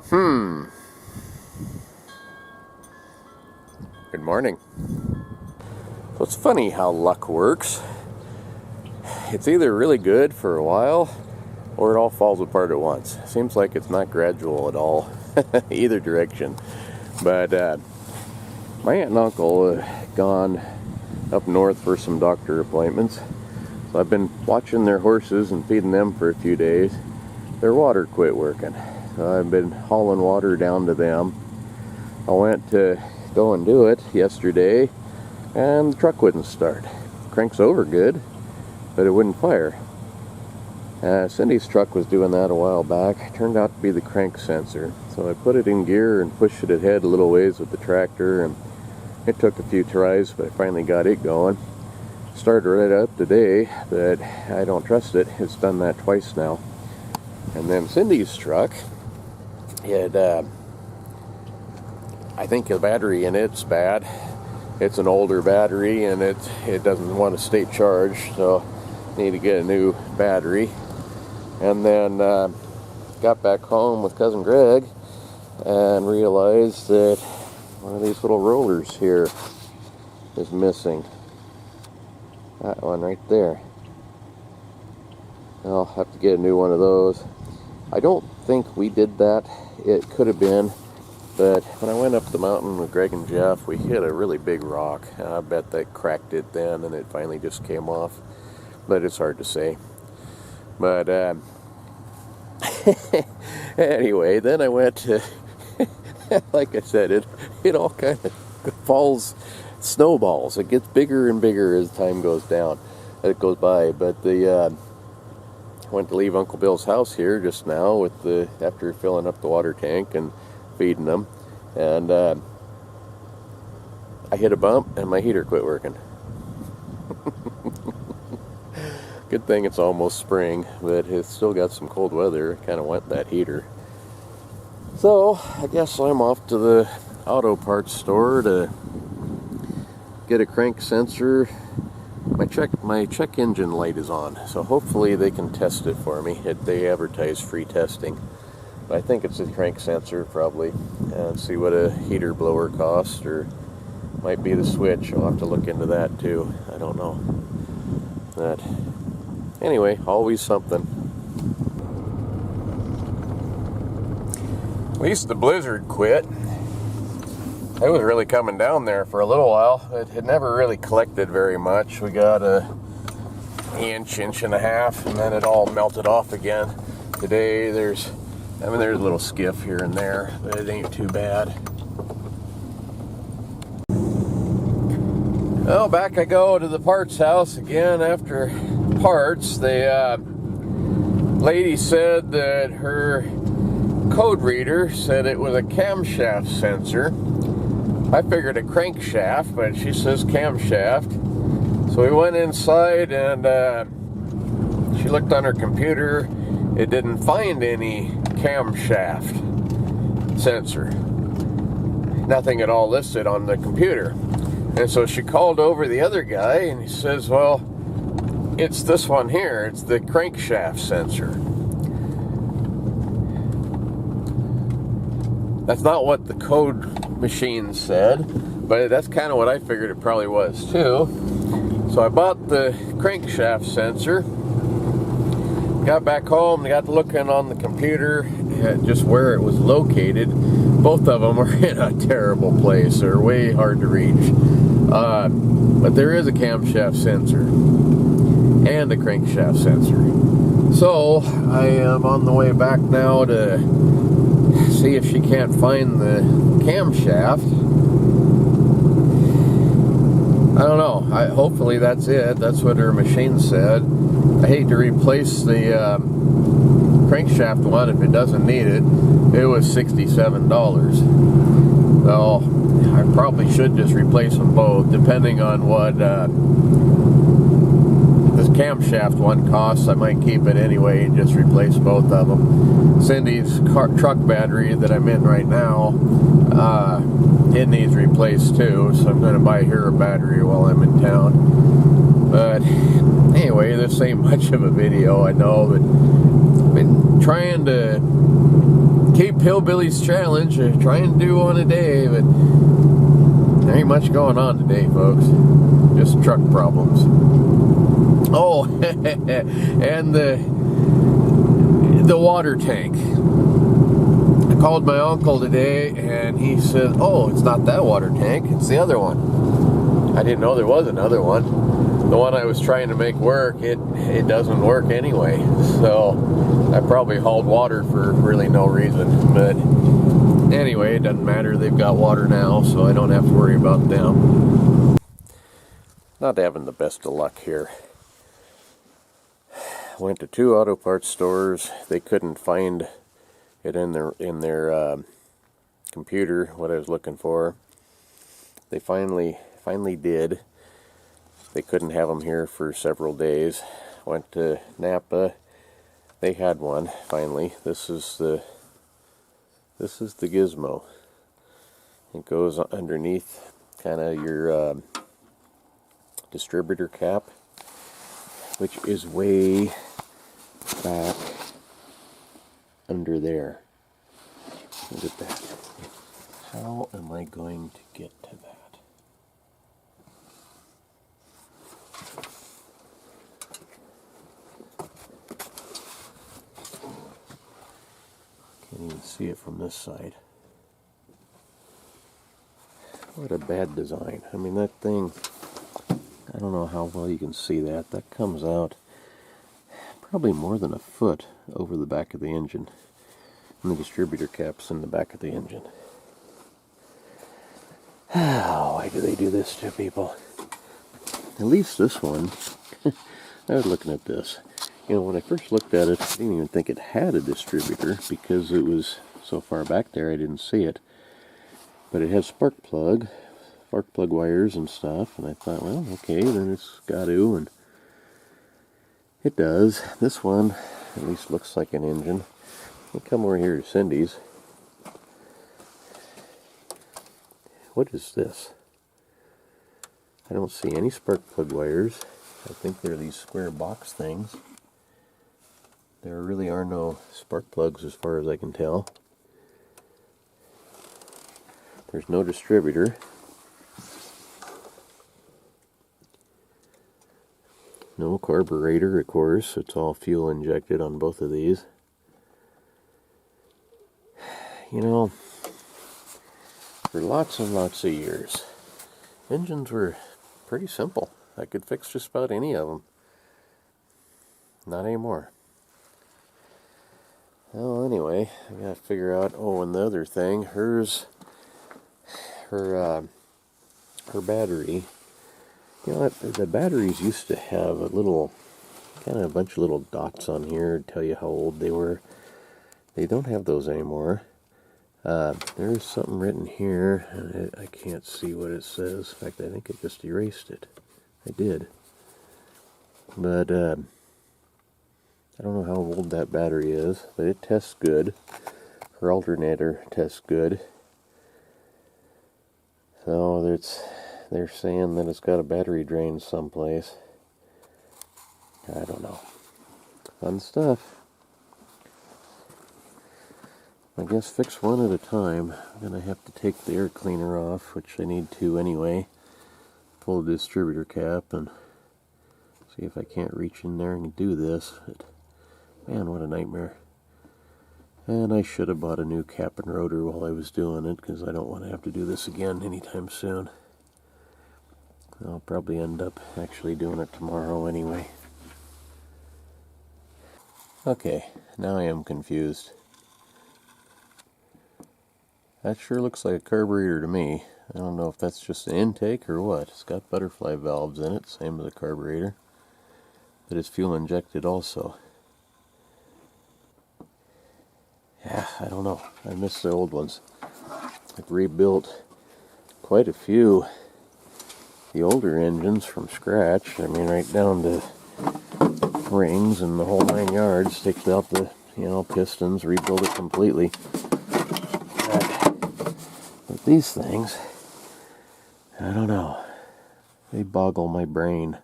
Good morning. So it's funny how luck works. It's either really good for a while or it all falls apart at once. Seems like it's not gradual at all, either direction. But my aunt and uncle have gone up north for some doctor appointments. So I've been watching their horses and feeding them for a few days. Their water quit working. So I've been hauling water down to them. I went to go and do it yesterday and the truck wouldn't start. Cranks over good, but it wouldn't fire. Cindy's truck was doing that a while back. Turned out to be the crank sensor. So I put it in gear and pushed it ahead a little ways with the tractor, and it took a few tries, but I finally got it going. Started right up today, but I don't trust it. It's done that twice now. And then Cindy's truck, I think the battery in it's bad. It's an older battery and it doesn't want to stay charged, so need to get a new battery. And then got back home with cousin Greg and realized that one of these little rollers here is missing. That one right there. I'll have to get a new one of those. I don't think we did that. It could have been, but when I went up the mountain with Greg and Jeff, we hit a really big rock. I bet that cracked it then, and it finally just came off. But it's hard to say. But anyway, then I went to, like I said, it all kind of snowballs. It gets bigger and bigger as time goes down, as it goes by. But went to leave Uncle Bill's house here just now after filling up the water tank and feeding them, and I hit a bump and my heater quit working. Good thing it's almost spring, but it's still got some cold weather. It kind of went that heater. So I guess I'm off to the auto parts store to get a crank sensor. My check engine light is on, so hopefully they can test it for me. They advertise free testing. But I think it's a crank sensor probably, and see what a heater blower costs, or might be the switch. I'll have to look into that too. I don't know. But anyway, always something. At least the blizzard quit. It was really coming down there for a little while. It had never really collected very much. We got an inch and a half, and then it all melted off again. Today there's a little skiff here and there, but it ain't too bad. Well, back I go to the parts house again after parts. The lady said that her code reader said it was a camshaft sensor. I figured a crankshaft, but she says camshaft. So we went inside and she looked on her computer. It didn't find any camshaft sensor. Nothing at all listed on the computer. And so she called over the other guy and he says, well, it's this one here. It's the crankshaft sensor. That's not what the code machine said, but that's kind of what I figured it probably was too. So I bought the crankshaft sensor, got back home and got looking on the computer at just where it was located. Both of them are in a terrible place. They're way hard to reach. But there is a camshaft sensor and a crankshaft sensor. So I am on the way back now to see if she can't find the camshaft. I don't know. Hopefully that's it. That's what her machine said. I hate to replace the crankshaft one if it doesn't need it. It was $67. Well, I probably should just replace them both, depending on what this camshaft one costs. I might keep it anyway and just replace both of them. Cindy's truck battery that I'm in right now, it needs replaced too, so I'm going to buy her a battery while I'm in town. But anyway, this ain't much of a video, I know, but I've been trying to Cape Hillbillies Challenge. Trying to do one a day, but there ain't much going on today, folks. Just truck problems. Oh, and the water tank. I called my uncle today, and he said, "Oh, it's not that water tank, it's the other one." I didn't know there was another one. The one I was trying to make work, it doesn't work anyway. So I probably hauled water for really no reason. But anyway, it doesn't matter. They've got water now, so I don't have to worry about them. Not having the best of luck here. Went to 2 auto parts stores. They couldn't find it in their computer what I was looking for. They finally did. They couldn't have them here for several days. Went to Napa. They had one finally. This is the gizmo. It goes underneath kind of your distributor cap, which is way back under there. Look at that. How am I going to get to that? Can't even see it from this side. What a bad design. I mean, that thing, I don't know how well you can see that. That comes out probably more than a foot over the back of the engine. And the distributor cap's in the back of the engine. Why do they do this to people? At least this one, I was looking at this. You know, when I first looked at it, I didn't even think it had a distributor because it was so far back there I didn't see it. But it has spark plug wires and stuff, and I thought, well, okay, then it's got to, and it does. This one at least looks like an engine. We'll come over here to Cindy's. What is this? I don't see any spark plug wires. I think they're these square box things. There really are no spark plugs as far as I can tell. There's no distributor. No carburetor, of course. It's all fuel injected on both of these. You know, for lots and lots of years, engines were pretty simple. I could fix just about any of them. Not anymore. Well, anyway, I gotta figure out, oh, and the other thing, her battery. You know what, the batteries used to have a little, kind of a bunch of little dots on here to tell you how old they were. They don't have those anymore. There's something written here, and I can't see what it says. In fact, I think I just erased it. I did. But, I don't know how old that battery is, but it tests good. Her alternator tests good. So they're saying that it's got a battery drain someplace. I don't know. Fun stuff. I guess fix one at a time. I'm going to have to take the air cleaner off, which I need to anyway. Pull the distributor cap and see if I can't reach in there and do this. But, man, what a nightmare. And I should have bought a new cap and rotor while I was doing it, because I don't want to have to do this again anytime soon. I'll probably end up actually doing it tomorrow anyway. Okay, now I am confused. That sure looks like a carburetor to me. I don't know if that's just an intake or what. It's got butterfly valves in it, same as a carburetor. But it's fuel injected also. Yeah, I don't know. I miss the old ones. I've rebuilt quite a few the older engines from scratch. I mean, right down to rings and the whole 9 yards. Takes out the, pistons, rebuild it completely. But these things, I don't know. They boggle my brain.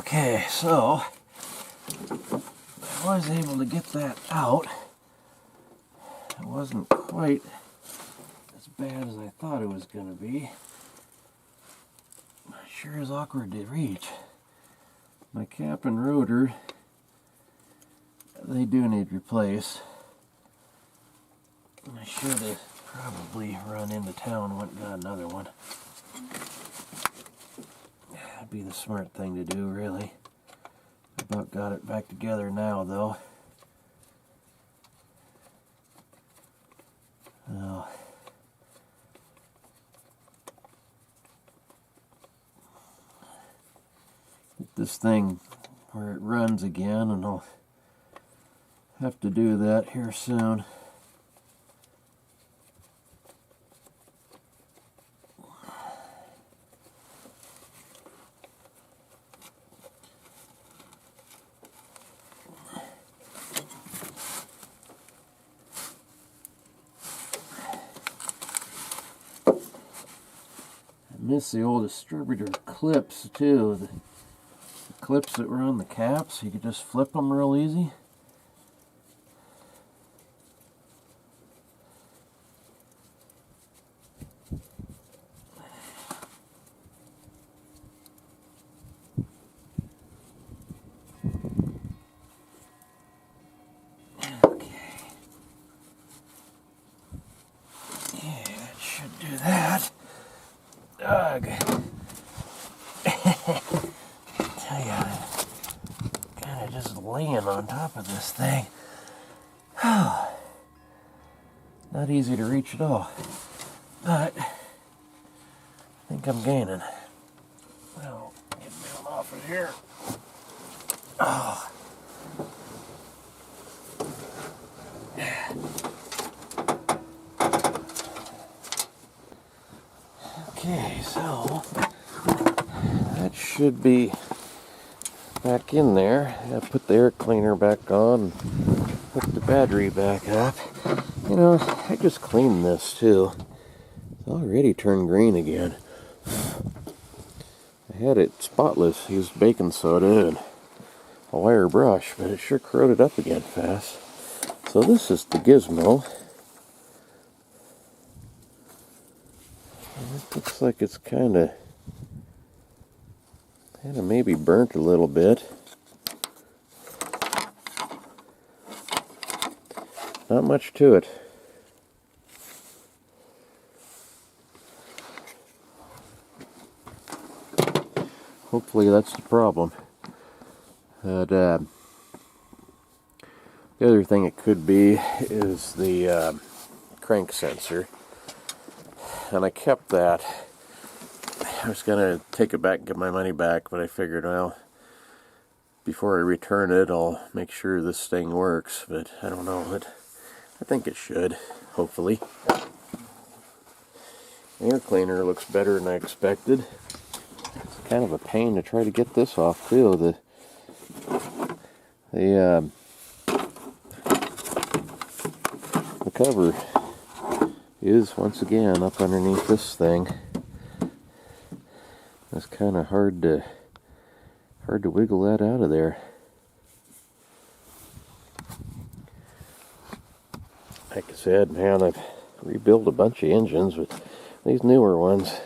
Okay, so I was able to get that out. It wasn't quite as bad as I thought it was going to be. It sure is awkward to reach. My cap and rotor, they do need replaced. I should have probably run into town and went and got another one. That'd be the smart thing to do, really. About got it back together now, though. Oh. Get this thing where it runs again, and I'll have to do that here soon. I miss the old distributor clips too. The clips that were on the caps, you could just flip them real easy. Okay. Yeah, that should do that. Ugh. Tell you, I'm kind of just laying on top of this thing. Not easy to reach at all, but I think I'm gaining. Well, get down off of here. Oh. Okay, so that should be back in there. I put the air cleaner back on, hook the battery back up. You know, I just cleaned this too. It's already turned green again. I had it spotless, used baking soda and a wire brush, but it sure corroded up again fast. So this is the gizmo. It looks like it's kind of maybe burnt a little bit. Not much to it. Hopefully that's the problem. But the other thing it could be is the crank sensor. And I kept that. I was going to take it back and get my money back, but I figured, well, before I return it, I'll make sure this thing works. But I don't know. I think it should, hopefully. Air cleaner looks better than I expected. It's kind of a pain to try to get this off, too. The cover is once again up underneath this thing. It's kind of hard to wiggle that out of there. Like I said, man, I've rebuilt a bunch of engines, but these newer ones,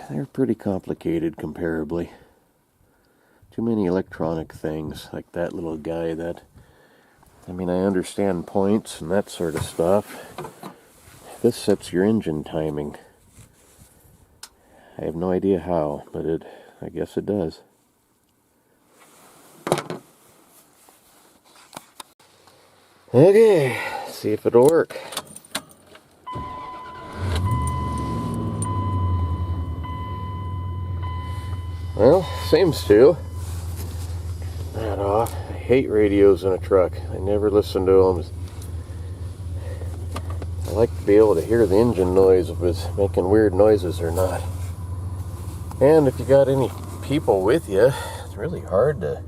they're pretty complicated comparably. Too many electronic things, like that little guy that, I mean, I understand points and that sort of stuff. This sets your engine timing. I have no idea how, but I guess it does. Okay, see if it'll work. Well, seems to. That off. I hate radios in a truck. I never listen to them. I like to be able to hear the engine noise if it's making weird noises or not. And if you got any people with you, it's really hard to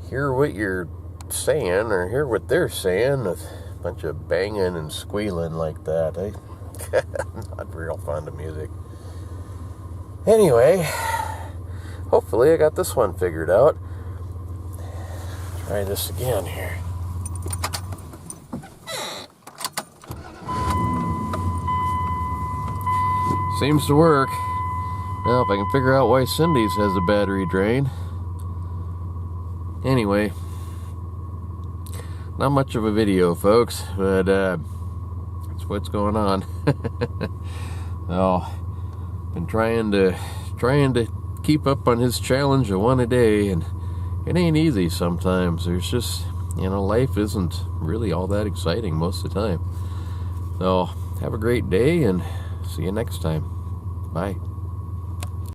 hear what you're saying or hear what they're saying with a bunch of banging and squealing like that. I'm not real fond of music. Anyway, hopefully I got this one figured out. Try this again here. Seems to work. Well, if I can figure out why Cindy's has a battery drain. Anyway, not much of a video, folks, but that's what's going on. Oh, been trying to keep up on his challenge of one a day, and it ain't easy sometimes. There's just, life isn't really all that exciting most of the time. So have a great day, and see you next time. Bye.